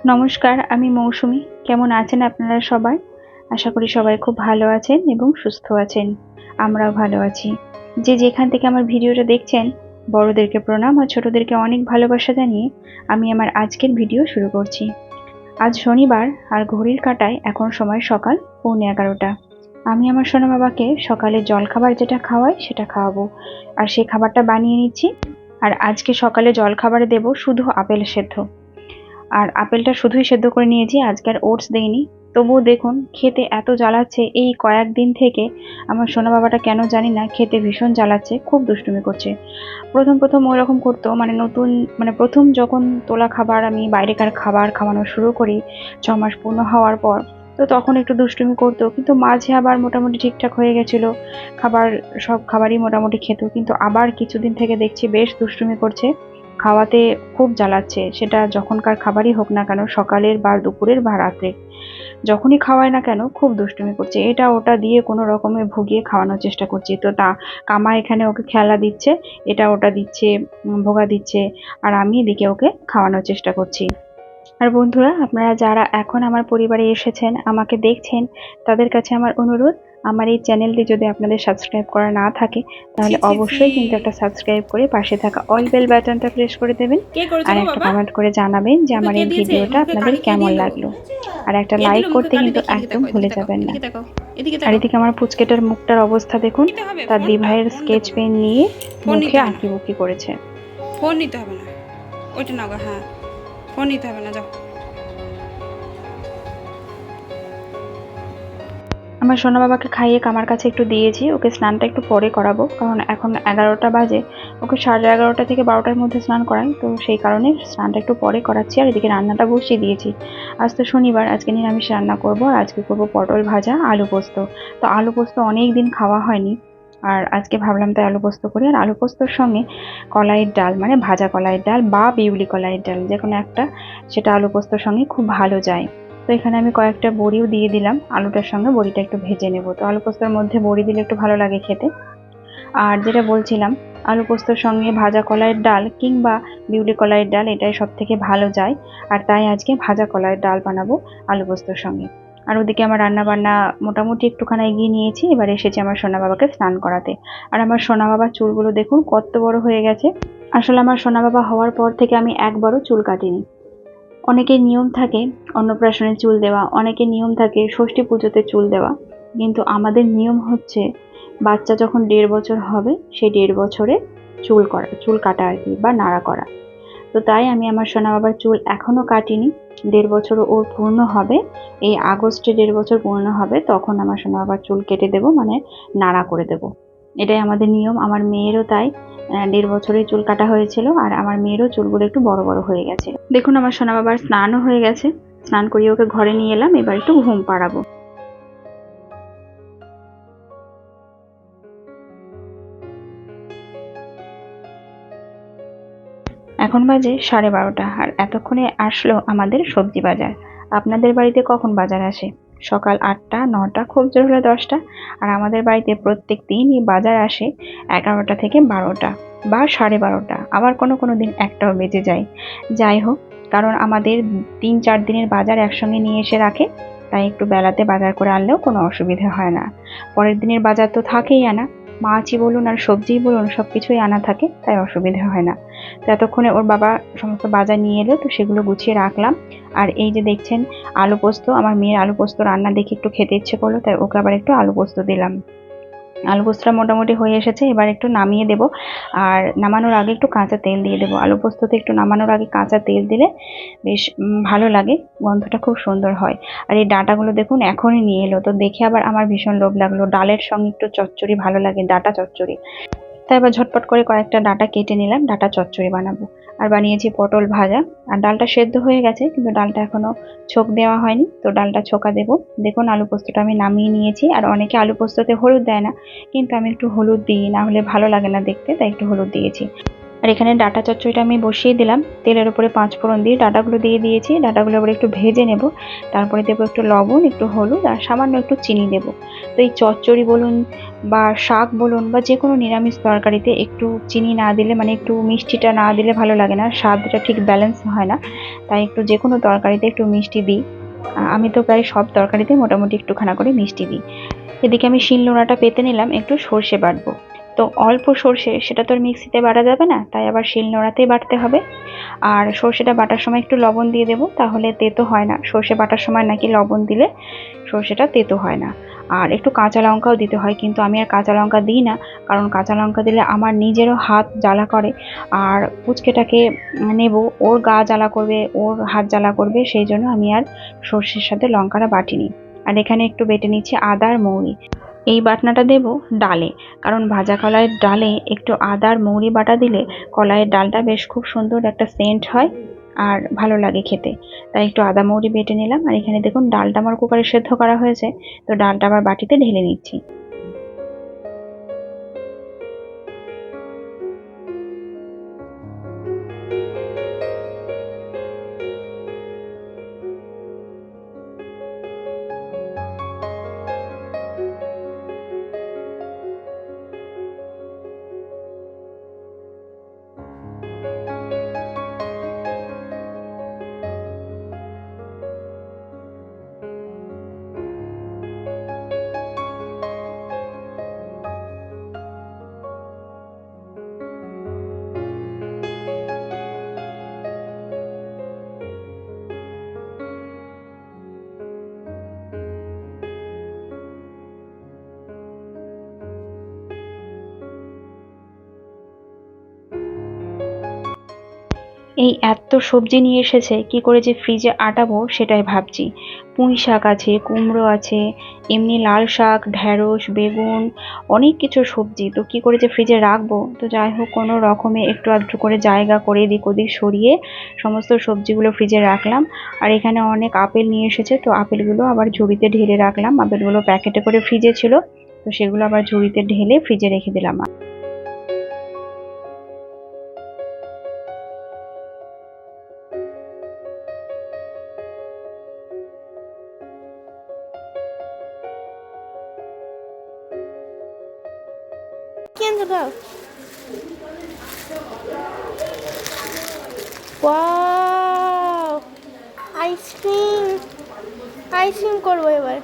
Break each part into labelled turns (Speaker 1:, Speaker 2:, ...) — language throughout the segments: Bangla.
Speaker 1: নমস্কার, আমি মৌসুমী। কেমন আছেন আপনারা সবাই? আশা করি সবাই খুব ভালো আছেন এবং সুস্থ আছেন। আমরাও ভালো আছি। যে যেখান থেকে আমার ভিডিওটা দেখছেন, বড়দেরকে প্রণাম আর ছোটদেরকে অনেক ভালোবাসা জানিয়ে আমি আমার আজকের ভিডিও শুরু করছি। আজ শনিবার আর ঘড়ির কাঁটায় এখন সময় সকাল 11:15। আমি আমার সোনা বাবাকে সকালে জলখাবার যেটা খাওয়াই সেটা খাওয়াবো, আর সেই খাবারটা বানিয়ে নিচ্ছি। আর আজকে সকালে জলখাবারে দেব শুধু আপেল সেদ্ধ। আর আপেলটা শুধুই সেদ্ধ করে নিয়েছি, আজকে আর ওটস দেইনি। তবুও দেখুন খেতে এত জ্বালাচ্ছে এই কয়েকদিন থেকে। আমার সোনা বাবাটা কেন জানি না খেতে ভীষণ জ্বালাচ্ছে, খুব দুষ্টুমি করছে। প্রথম প্রথম ওইরকম করতো, মানে নতুন, মানে প্রথম যখন তোলা খাবার আমি বাইরেকার খাবার খাওয়ানো শুরু করি 6 মাস পূর্ণ হওয়ার পর, তো তখন একটু দুষ্টুমি করতো, কিন্তু মাঝে আবার মোটামুটি ঠিকঠাক হয়ে গেছিল। খাবার, সব খাবারই মোটামুটি খেত, কিন্তু আবার কিছুদিন থেকে দেখছি বেশ দুষ্টুমি করছে। খাওয়াতে খুব জ্বালাচ্ছে, সেটা যখনকার খাবারই হোক না কেন, সকালের বা দুপুরের বা রাত্রে, যখনই খাওয়ায় না কেন খুব দুষ্টুমি করছে। এটা ওটা দিয়ে কোনো রকমে ভুগিয়ে খাওয়ানোর চেষ্টা করছি। তো তা কামা এখানে ওকে খেলা দিচ্ছে, এটা ওটা দিচ্ছে, ভোগা দিচ্ছে, আর আমি এদিকে ওকে খাওয়ানোর চেষ্টা করছি। আর বন্ধুরা, আপনারা যারা এখন আমার পরিবারে এসেছেন, আমাকে দেখছেন, তাদের কাছে আমার অনুরোধ, আমার এই চ্যানেলটি যদি আপনাদের সাবস্ক্রাইব করা না থাকে তাহলে অবশ্যই কিন্তু একটা সাবস্ক্রাইব করে পাশে থাকা অল বেল বাটনটা প্রেস করে দেবেন। আর একটা কমেন্ট করে জানাবেন যে আমার এই ভিডিওটা আপনাদের কেমন লাগলো। আর একটা লাইক করতে কিন্তু একদম ভুলে যাবেন না। আর এদিকে আমার পুচকেটার মুখটার অবস্থা দেখুন, তার দিভাইয়ের স্কেচ পেন নিয়ে মুখে আঁকিবুকি করেছে।
Speaker 2: ফোন নিতে হবে না, ওইটা নাও। হ্যাঁ, ফোন নিতে হবে না, যাও।
Speaker 1: আমার সোনা বাবাকে খাইয়ে কামার কাছে একটু দিয়েছি, ওকে স্নানটা একটু পরে করাবো, কারণ এখন 11টা বাজে। ওকে 11:30 থেকে 12টার মধ্যে স্নান করাই, তো সেই কারণে স্নানটা একটু পরে করাচ্ছি। আর এদিকে রান্নাটা বসিয়ে দিয়েছি। আজ তো শনিবার, আজকে নিরামিষ রান্না করবো। আর আজকে করবো পটল ভাজা, আলু পোস্ত। তো আলু পোস্ত অনেক দিন খাওয়া হয়নি, আর আজকে ভাবলাম তাই আলু পোস্ত করি। আর আলু পোস্তর সঙ্গে কলাইয়ের ডাল, মানে ভাজা কলাইয়ের ডাল বা বিউলি কলাইয়ের ডাল, যে কোনো একটা, সেটা আলু পোস্তর সঙ্গে খুব ভালো যায়। তো এখানে আমি কয়েকটা বড়িও দিয়ে দিলাম, আলুটার সঙ্গে বড়িটা একটু ভেজে নেব। তো আলু পোস্তর মধ্যে বড়ি দিলে একটু ভালো লাগে খেতে। আর যেটা বলছিলাম, আলু পোস্তর সঙ্গে ভাজা কলাইয়ের ডাল কিংবা বিউলি কলাইয়ের ডাল, এটাই সব থেকে ভালো যায়। আর তাই আজকে ভাজা কলাইয়ের ডাল বানাবো আলু পোস্তর সঙ্গে। আর ওদিকে আমার রান্না বান্না মোটামুটি একটুখানি এগিয়ে নিয়েছি, এবার এসেছি আমার সোনা বাবাকে স্নান করাতে। আর আমার সোনা বাবার চুলগুলো দেখুন কত বড় হয়ে গেছে। আসলে আমার সোনা বাবা হওয়ার পর থেকে আমি একবারও চুল কাটিনি। অনেকের নিয়ম থাকে অন্নপ্রাশনে চুল দেওয়া, অনেকের নিয়ম থাকে ষষ্ঠী পুজোতে চুল দেওয়া, কিন্তু আমাদের নিয়ম হচ্ছে বাচ্চা যখন 1.5 বছর হবে সেই 1.5 বছরে চুল কাটা আর কি, বা নাড়া করা। তো তাই আমি আমার সোনা বাবার চুল এখনো কাটিনি। 1.5 বছর ওর পূর্ণ হবে, এই আগস্টে 1.5 বছর পূর্ণ হবে, তখন আমার সোনা বাবার চুল কেটে দেব, মানে নাড়া করে দেব। এটাই আমাদের নিয়ম। আমার মেয়েরও তাই 1.5 বছরেই চুল কাটা হয়েছিল, আর আমার মেয়েরও চুলগুলো একটু বড় বড় হয়ে গেছে। দেখুন আমার সোনা বাবার স্নানও হয়ে গেছে, স্নান করিয়ে ওকে ঘরে নিয়ে এলাম, এবার একটু ঘুম পাড়াবো। এখন বাজে 12:30, আর এতক্ষণে আসলো আমাদের সবজি বাজার। আপনাদের বাড়িতে কখন বাজার আসে? সকাল 8টা, 9টা, খুব জোর হলে 10টা। আর আমাদের বাড়িতে প্রত্যেক দিনই বাজার আসে 11টা থেকে 12টা বা 12:30, আবার কোনো কোনো দিন 1টাও বেজে যায়। যাই হোক, কারণ আমাদের 3-4 দিনের বাজার একসঙ্গে নিয়ে এসে রাখে, তাই একটু বেলাতে বাজার করে আনলেও কোনো অসুবিধা হয় না। পরের দিনের বাজার তো থাকেই আনা, মাছই বলুন আর সবজিই বলুন সবকিছুই আনা থাকে, তাই অসুবিধা হয় না। তো এতক্ষণে ওর বাবা সমস্ত বাজার নিয়ে এলো, তো সেগুলো গুছিয়ে রাখলাম। আর এই যে দেখছেন আলু পোস্ত, আমার মেয়ের আলু পোস্ত রান্না দেখে একটু খেতে ইচ্ছে করলো, তাই ওকে আবার একটু আলু পোস্ত দিলাম। আলু পোস্তটা মোটামুটি হয়ে এসেছে, এবার একটু নামিয়ে দেব। আর নামানোর আগে একটু কাঁচা তেল দিয়ে দেবো। আলু পোস্ততে একটু নামানোর আগে কাঁচা তেল দিলে বেশ ভালো লাগে, গন্ধটা খুব সুন্দর হয়। আর এই ডাঁটাগুলো দেখুন এখনই নিয়ে এলো, তো দেখে আবার আমার ভীষণ লোভ লাগলো। ডালের সঙ্গে একটু চচ্চড়ি ভালো লাগে, ডাঁটা চচ্চড়ি। তাই এবার ঝটপট করে কয়েকটা ডাঁটা কেটে নিলাম, ডাঁটা চচ্চড়ি বানাবো। আর বানিয়েছি পটল ভাজা। আর ডালটা সেদ্ধ হয়ে গেছে, কিন্তু ডালটা এখনো ছোক দেওয়া হয়নি, তো ডালটা ছোকা দেবো। দেখুন আলু পোস্তটা আমি নামিয়ে নিয়েছি। আর অনেকে আলু পোস্ততে হলুদ দেয় না, কিন্তু আমি একটু হলুদ দিই, না হলে ভালো লাগে না দেখতে, তাই একটু হলুদ দিয়েছি। আর এখানে ডাঁটা চচ্চড়িটা আমি বসিয়ে দিলাম, তেলের উপরে 5 ফোড়ন দিয়ে ডাঁটাগুলো দিয়ে দিয়েছি। ডাঁটাগুলো আবার একটু ভেজে নেব, তারপরে দেবো একটু লবণ, একটু হলুদ আর সামান্য একটু চিনি দেব। তো এই চচ্চড়ি বলুন বা শাক বলুন বা যে কোনো নিরামিষ তরকারিতে একটু চিনি না দিলে, মানে একটু মিষ্টিটা না দিলে ভালো লাগে না, স্বাদটা ঠিক ব্যালেন্স হয় না। তাই একটু যে কোনো তরকারিতে একটু মিষ্টি দিই। আমি তো প্রায় সব তরকারিতে মোটামুটি একটুখানা করে মিষ্টি দিই। এদিকে আমি শিলনোড়াটা পেতে নিলাম, একটু সর্ষে বাটবো। তো অল্প সর্ষে, সেটা তো আর মিক্সিতে বাটা যাবে না, তাই আবার শিলনোড়াতেই বাটতে হবে। আর সর্ষেটা বাটার সময় একটু লবণ দিয়ে দেবো, তাহলে তেতো হয় না। সর্ষে বাটার সময় নাকি লবণ দিলে সর্ষেটা তেতো হয় না। আর একটু কাঁচা লঙ্কাও দিতে হয়, কিন্তু আমি আর কাঁচা লঙ্কা দিই না, কারণ কাঁচা লঙ্কা দিলে আমার নিজেরও হাত জ্বালা করে। আর পুচকেটাকে নেব, ওর গা জ্বালা করবে, ওর হাত জ্বালা করবে, সেই জন্য আমি আর সর্ষের সাথে লঙ্কাটা বাটিনি। আর এখানে একটু বেটে নিচ্ছি আদা আর মৌরি। এই বাটনাটা দেব ডালে, কারণ ভাজা কলাইয়ের ডালে একটু আদা আর মৌরি বাটা দিলে কলাইয়ের ডালটা বেশ খুব সুন্দর একটা সেন্ট হয় আর ভালো লাগে খেতে। তাই একটু আদা মৌরি বেটে নিলাম। আর এখানে দেখুন ডালটা আমার কুকারে সেদ্ধ করা হয়েছে, তো ডালটা আবার বাটিতে ঢেলে নিচ্ছি। এই এত সবজি নিয়ে এসেছে, কি করে যে ফ্রিজে আটাবো সেটাই ভাবছি। পুঁই শাক আছে, কুমড়ো আছে, এমনি লাল শাক, ঢ্যাঁড়স, বেগুন, অনেক কিছু সবজি, তো কি করে যে ফ্রিজে রাখবো। তো যাই হোক, কোনো রকমে একটু আধটু করে জায়গা করে এদিক ওদিক সরিয়ে সমস্ত সবজিগুলো ফ্রিজে রাখলাম। আর এখানে অনেক আপেল নিয়ে এসেছে, তো আপেলগুলো আবার ঝুড়িতে ঢেলে রাখলাম। আপেলগুলো প্যাকেটে করে ফ্রিজে ছিল, তো সেগুলো আবার ঝুড়িতে ঢেলে ফ্রিজে রেখে দিলাম।
Speaker 3: ওয়াও, আইসক্রিম আইসক্রিম করবো এবার।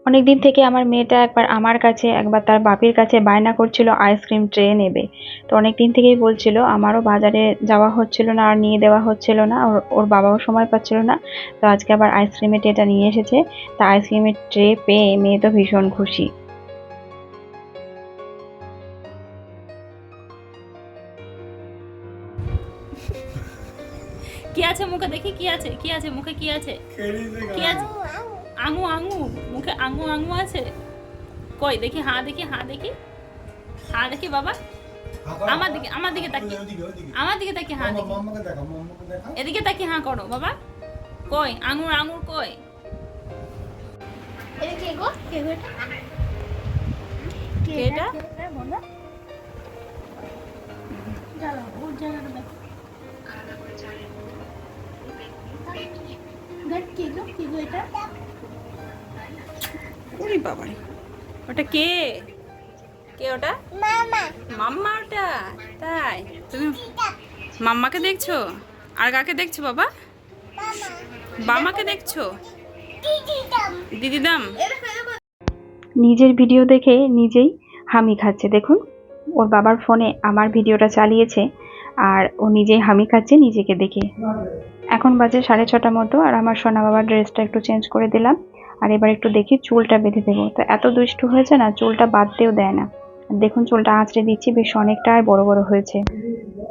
Speaker 1: অনেকদিন থেকে আমার মেয়েটা একবার আমার কাছে একবার তার বাপির কাছে বায়না করছিল আইসক্রিম ট্রে নেবে। তো অনেকদিন থেকেই বলছিল, আমারও বাজারে যাওয়া হচ্ছিল না আর নিয়ে দেওয়া হচ্ছিল না, ওর ওর বাবাও সময় পাচ্ছিল না। তো আজকে আবার আইসক্রিমের ট্রেটা নিয়ে এসেছে। তা আইসক্রিমের ট্রে পেয়ে মেয়ে তো ভীষণ খুশি।
Speaker 4: কি আছে মুখে দেখি, কি আছে, কি আছে মুখে, কি আছে, কি আছে? আঙু আঙু, মুখে আঙু আঙু আছে। কই দেখি, হাঁ দেখি, হাঁ দেখি, হাঁ দেখি বাবা। আমার দিকে, আমার দিকে তাকি, আমার দিকে তাকি হাঁ দেখি। এদিকে তাকি হাঁ করো বাবা। কই আঙুর, আঙুর কই?
Speaker 3: এটা কে গো? কে গো এটা?
Speaker 4: কে এটা?
Speaker 3: জানো ওর জায়গাটা দেখ। দেখ কে গো? কে গো এটা?
Speaker 4: ওরে বাবারে, ওটা কে? কে ওটা?
Speaker 3: মামা।
Speaker 4: মাম্মা ওটা? তাই তুমি মাম্মাকে দেখছো? আর কাকে দেখছো বাবা? বামাকে দেখছো? দিদিদাম।
Speaker 1: নিজের ভিডিও দেখে নিজেই হামি খাচ্ছে। দেখুন, ওর বাবার ফোনে আমার ভিডিওটা চালিয়েছে আর ও নিজেই হামি খাচ্ছে নিজেকে দেখে। এখন বাজে 6:30 মতো, আর আমার সোনা বাবার ড্রেসটা একটু চেঞ্জ করে দিলাম। আর এবার একটু দেখি চুলটা বেঁধে দেবো। তো এত দুষ্টু হয়েছে না, চুলটা বাঁধতেও দেয় না। দেখুন চুলটা আঁচড়ে দিচ্ছি, বেশ অনেকটাই বড় বড় হয়েছে।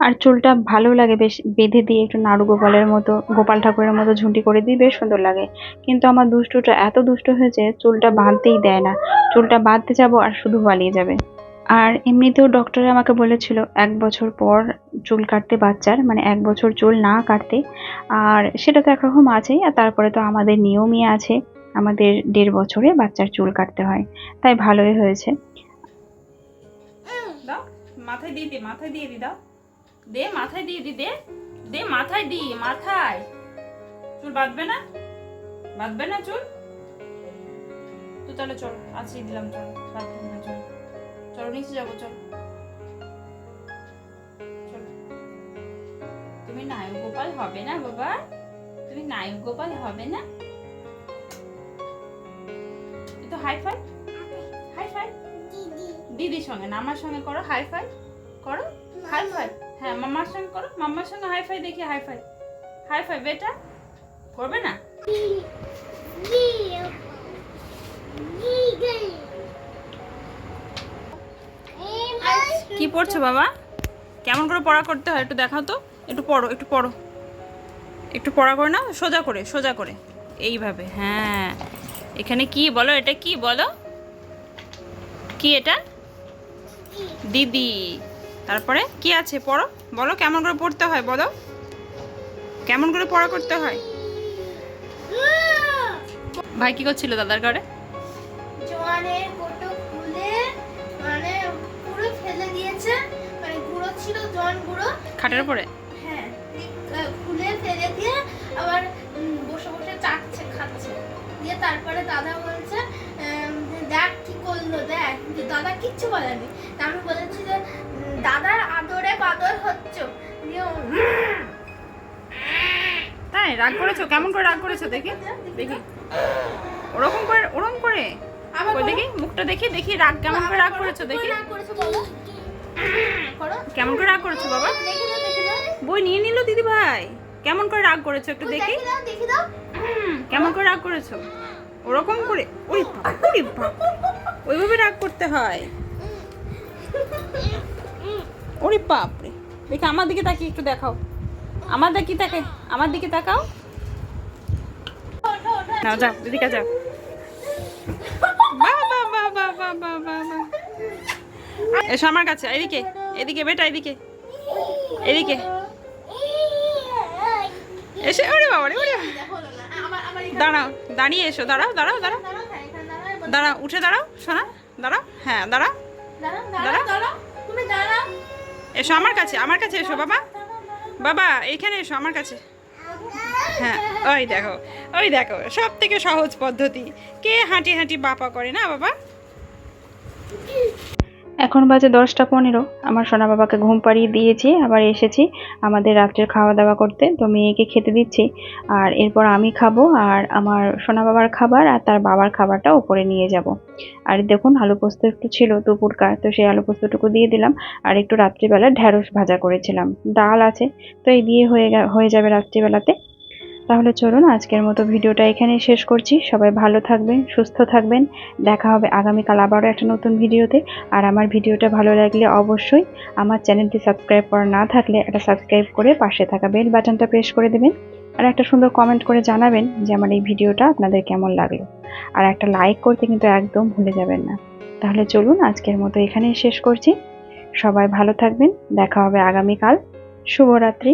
Speaker 1: আর চুলটা ভালো লাগে বেশ বেঁধে দিয়ে, একটু নাড়ু গোপালের মতো, গোপাল ঠাকুরের মতো ঝুঁটি করে দিই, বেশ সুন্দর লাগে। কিন্তু আমার দুষ্টুটা এত দুষ্ট হয়েছে, চুলটা বাঁধতেই দেয় না। চুলটা বাঁধতে যাবো আর শুধু পালিয়ে যাবে। আর এমনিতেও ডক্টরে আমাকে বলেছিল 1 বছর পর চুল কাটতে বাচ্চার, মানে 1 বছর চুল না কাটতে। আর সেটা তো একরকম আছেই, আর তারপরে তো আমাদের নিয়মই আছে, আমাদের 1.5 বছরে বাচ্চার চুল কাটতে হয়। তাই ভালোই হয়েছে।
Speaker 4: দাও মাথায় দিয়ে দি, মাথায় দিয়ে দি, দাও দে মাথায় দিয়ে দি, দে দে মাথায় দি, মাথায়। চুল বাঁধবে না? বাঁধবে না চুল? তো চলো চলো, আজকেই দিলাম, চলো বাঁধবে না, চলো চলো নিচে যাবো, চলো চলো। তুমি নায়ক গোপাল হবে না বাবা? তুমি নায়ক গোপাল হবে না? তো হাই ফাই, হাই ফাই দিদির সঙ্গে না আমার সঙ্গে করো, হাই ফাই করো, হাই ফাই। হ্যাঁ মামার সঙ্গে করো, মামার সঙ্গে হাই ফাই, দেখি হাই ফাই, হাই ফাই। বেটা করবে না? কি পড়ছো বাবা? কেমন করে পড়া করতে হয় একটু দেখাও তো। একটু পড়ো, একটু পড়ো, একটু পড়া করে না, সোজা করে, সোজা করে, এইভাবে। হ্যাঁ এখানে কি বলো, এটা কি বলো, কি এটা? দিদি। তারপরে কি আছে পড়ো, বলো কেমন করে পড়তে হয়, বলো কেমন করে পড়া করতে হয়। ভাই কি করছিল দাদার ঘরে?
Speaker 3: জোয়ানের কোটো খুলে মানে পুরো ফেলে দিয়েছে, মানে গুঁড়ো ছিল, জোয়ান গুঁড়ো
Speaker 4: খাটের উপরে।
Speaker 3: হ্যাঁ খুলে ফেলে দিয়ে আবার বসে বসে চাটছে, খাচ্ছে। দিয়ে তারপরে দাদা বলছে দেখ কি করলো, দেখ। দাদা কিচ্ছু বলেনি। তা আমি বলেছি যে দাদার আদরে বাদর হচ্ছ। দিয়ে
Speaker 4: তাই রাগ করেছো? কেমন করে রাগ করেছো দেখি, দেখি ওরকম করে, ওরকম করে ওই দেখি মুখটা দেখি, দেখি রাগ কেমন করে রাগ করেছো দেখি,
Speaker 3: রাগ করেছো বলো, করো
Speaker 4: কেমন করে রাগ করেছো বাবা?
Speaker 3: দেখি দাও, দেখি দাও,
Speaker 4: বই নিয়ে নিল দিদি ভাই, কেমন করে রাগ করেছো একটু দেখি,
Speaker 3: দেখি দাও, দেখি দাও।
Speaker 4: কেমন করে রাগ করেছো? ওরকম করে, ওই বাবা, ওরে বাবা, ওইভাবে রাগ করতে হয়? ওরে বাপরে, দেখি আমার দিকে তাকিয়ে একটু দেখাও, আমার দিকে তাকে, আমার দিকে তাকাও। নাও যাও দিদিকা যাও। বাবা বাবা বাবা বাবা, এসো আমার কাছে, এদিকে এদিকে বেটা, এদিকে এদিকে এসে। ওরে বাবা রে, ওরে দাঁড়াও, দাঁড়িয়ে এসো, দাঁড়াও দাঁড়াও দাঁড়াও দাঁড়াও, উঠে দাঁড়াও সোনা, দাঁড়াও, হ্যাঁ দাঁড়াও, দাঁড়াও,
Speaker 3: তুমি দাঁড়াও,
Speaker 4: এসো আমার কাছে, আমার কাছে এসো বাবা, বাবা এইখানে এসো আমার কাছে। হ্যাঁ ওই দেখো, ওই দেখো, সব থেকে সহজ পদ্ধতি। কে হাঁটি হাঁটি বাপা করে না বাবা?
Speaker 1: এখন বাজে 10টা 15। আমার সোনা বাবাকে ঘুম পাড়িয়ে দিয়েছি, আবার এসেছি আমাদের রাত্রের খাওয়া দাওয়া করতে। তো মেয়েকে খেতে দিচ্ছি, আর এরপর আমি খাবো, আর আমার সোনা বাবার খাবার আর তার বাবার খাবারটা উপরে নিয়ে যাব। আর দেখুন আলু পোস্ত একটু ছিল দুপুরকার, তো সেই আলু পোস্তটুকু দিয়ে দিলাম। আর একটু রাত্রিবেলা ঢ্যাঁড়স ভাজা করেছিলাম, ডাল আছে, তো এই দিয়ে হয়ে যাবে রাত্রিবেলাতে। তাহলে চলুন আজকের মতো ভিডিওটা এখানেই শেষ করছি। সবাই ভালো থাকবেন, সুস্থ থাকবেন। দেখা হবে আগামীকাল আবারও একটা নতুন ভিডিওতে। আর আমার ভিডিওটা ভালো লাগলে অবশ্যই আমার চ্যানেলটি সাবস্ক্রাইব করা না থাকলে একটা সাবস্ক্রাইব করে পাশে থাকা বেল বাটনটা প্রেস করে দেবেন। আর একটা সুন্দর কমেন্ট করে জানাবেন যে আমার এই ভিডিওটা আপনাদের কেমন লাগলো। আর একটা লাইক করতে কিন্তু একদম ভুলে যাবেন না। তাহলে চলুন আজকের মতো এখানেই শেষ করছি। সবাই ভালো থাকবেন, দেখা হবে আগামীকাল। শুভরাত্রি।